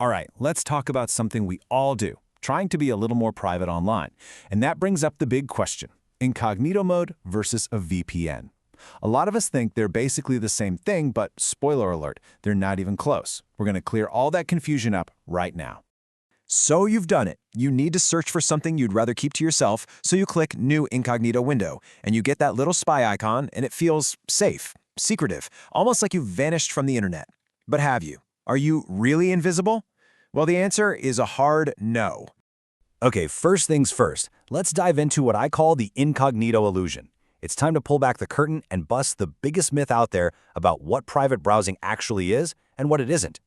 All right, let's talk about something we all do, trying to be a little more private online. And that brings up the big question, incognito mode versus a VPN. A lot of us think they're basically the same thing, but spoiler alert, they're not even close. We're going to clear all that confusion up right now. So you've done it. You need to search for something you'd rather keep to yourself, so you click New Incognito Window, and you get that little spy icon, and it feels safe, secretive, almost like you've vanished from the internet. But have you? Are you really invisible? Well, the answer is a hard no. Okay, first things first, let's dive into what I call the incognito illusion. It's time to pull back the curtain and bust the biggest myth out there about what private browsing actually is and what it isn't.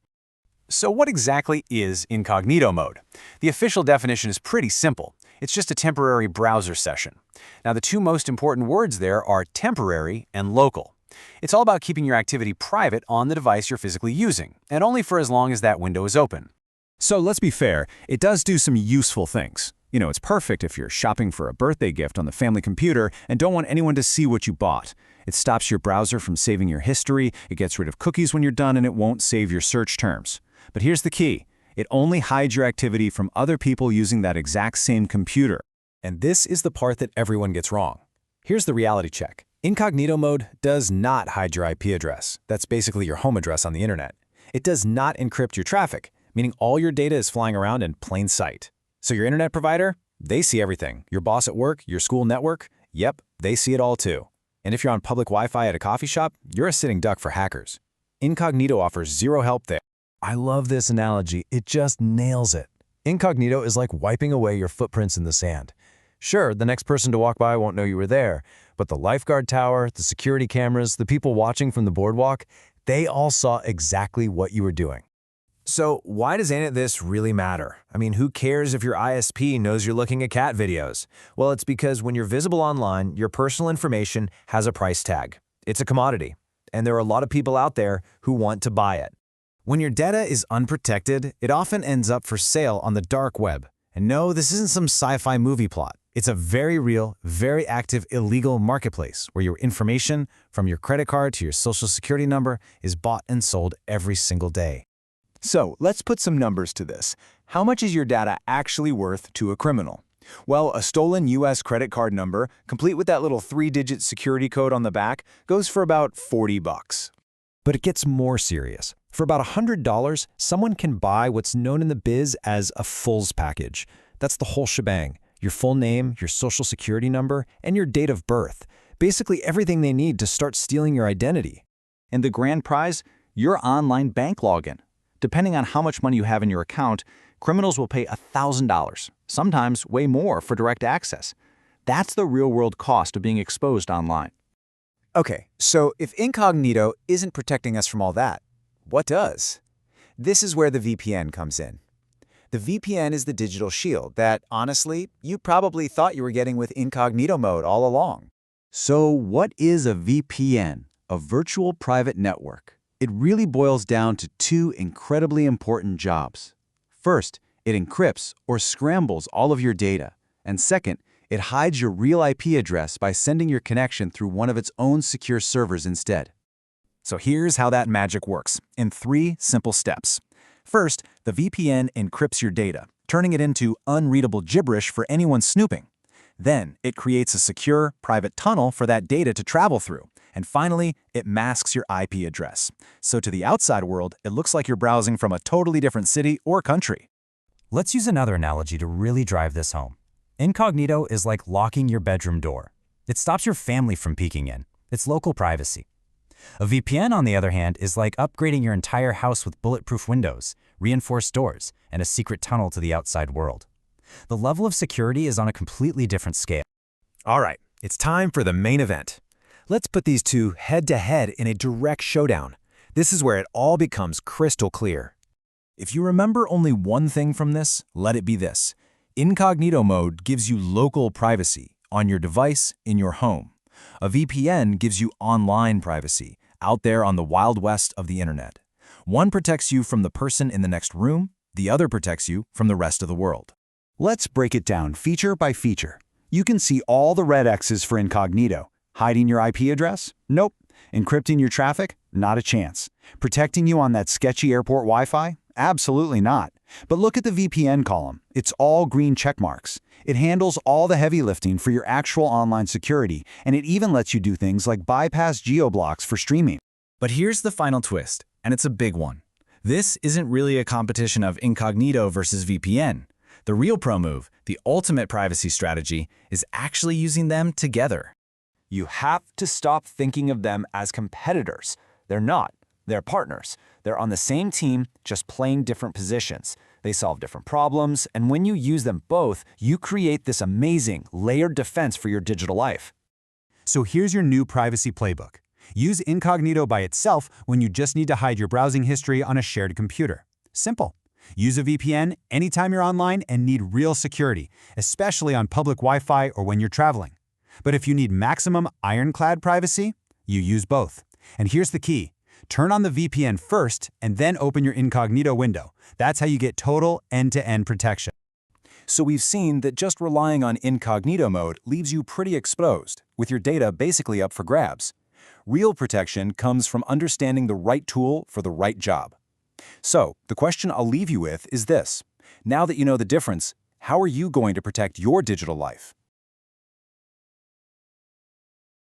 So what exactly is incognito mode? The official definition is pretty simple. It's just a temporary browser session. Now, the two most important words there are temporary and local. It's all about keeping your activity private on the device you're physically using, and only for as long as that window is open. So let's be fair, it does do some useful things. You know, it's perfect if you're shopping for a birthday gift on the family computer and don't want anyone to see what you bought. It stops your browser from saving your history, it gets rid of cookies when you're done, and it won't save your search terms. But here's the key. It only hides your activity from other people using that exact same computer. And this is the part that everyone gets wrong. Here's the reality check. Incognito mode does not hide your IP address. That's basically your home address on the internet. It does not encrypt your traffic, meaning all your data is flying around in plain sight. So your internet provider, they see everything. Your boss at work, your school network, yep, they see it all too. And if you're on public Wi-Fi at a coffee shop, you're a sitting duck for hackers. Incognito offers zero help there. I love this analogy. It just nails it. Incognito is like wiping away your footprints in the sand. Sure, the next person to walk by won't know you were there, but the lifeguard tower, the security cameras, the people watching from the boardwalk, they all saw exactly what you were doing. So why does any of this really matter? I mean, who cares if your ISP knows you're looking at cat videos? Well, it's because when you're visible online, your personal information has a price tag. It's a commodity, and there are a lot of people out there who want to buy it. When your data is unprotected, it often ends up for sale on the dark web. And no, this isn't some sci-fi movie plot. It's a very real, very active illegal marketplace where your information, from your credit card to your social security number, is bought and sold every single day. So let's put some numbers to this. How much is your data actually worth to a criminal? Well, a stolen U.S. credit card number, complete with that little 3-digit security code on the back, goes for about $40. But it gets more serious. For about $100, someone can buy what's known in the biz as a fulls package. That's the whole shebang. Your full name, your social security number, and your date of birth. Basically everything they need to start stealing your identity. And the grand prize? Your online bank login. Depending on how much money you have in your account, criminals will pay $1,000, sometimes way more for direct access. That's the real-world cost of being exposed online. Okay, so if incognito isn't protecting us from all that, what does? This is where the VPN comes in. The VPN is the digital shield that, honestly, you probably thought you were getting with incognito mode all along. So what is a VPN? A virtual private network. It really boils down to two incredibly important jobs. First, it encrypts or scrambles all of your data. And second, it hides your real IP address by sending your connection through one of its own secure servers instead. So here's how that magic works, in 3 simple steps. First, the VPN encrypts your data, turning it into unreadable gibberish for anyone snooping. Then, it creates a secure, private tunnel for that data to travel through. And finally, it masks your IP address. So to the outside world, it looks like you're browsing from a totally different city or country. Let's use another analogy to really drive this home. Incognito is like locking your bedroom door. It stops your family from peeking in. It's local privacy. A VPN, on the other hand, is like upgrading your entire house with bulletproof windows, reinforced doors, and a secret tunnel to the outside world. The level of security is on a completely different scale. All right, it's time for the main event. Let's put these two head-to-head in a direct showdown. This is where it all becomes crystal clear. If you remember only one thing from this, let it be this. Incognito mode gives you local privacy on your device in your home. A VPN gives you online privacy out there on the wild west of the internet. One protects you from the person in the next room, the other protects you from the rest of the world. Let's break it down feature by feature. You can see all the red X's for incognito. Hiding your IP address? Nope. Encrypting your traffic? Not a chance. Protecting you on that sketchy airport Wi-Fi? Absolutely not. But look at the VPN column. It's all green check marks. It handles all the heavy lifting for your actual online security, and it even lets you do things like bypass geo-blocks for streaming. But here's the final twist, and it's a big one. This isn't really a competition of incognito versus VPN. The real pro move, the ultimate privacy strategy, is actually using them together. You have to stop thinking of them as competitors. They're not. They're partners. They're on the same team, just playing different positions. They solve different problems, and when you use them both, you create this amazing, layered defense for your digital life. So here's your new privacy playbook. Use incognito by itself when you just need to hide your browsing history on a shared computer. Simple. Use a VPN anytime you're online and need real security, especially on public Wi-Fi or when you're traveling. But if you need maximum ironclad privacy, you use both. And here's the key. Turn on the VPN first and then open your incognito window. That's how you get total end-to-end protection. So we've seen that just relying on incognito mode leaves you pretty exposed, with your data basically up for grabs. Real protection comes from understanding the right tool for the right job. So, the question I'll leave you with is this. Now that you know the difference, how are you going to protect your digital life?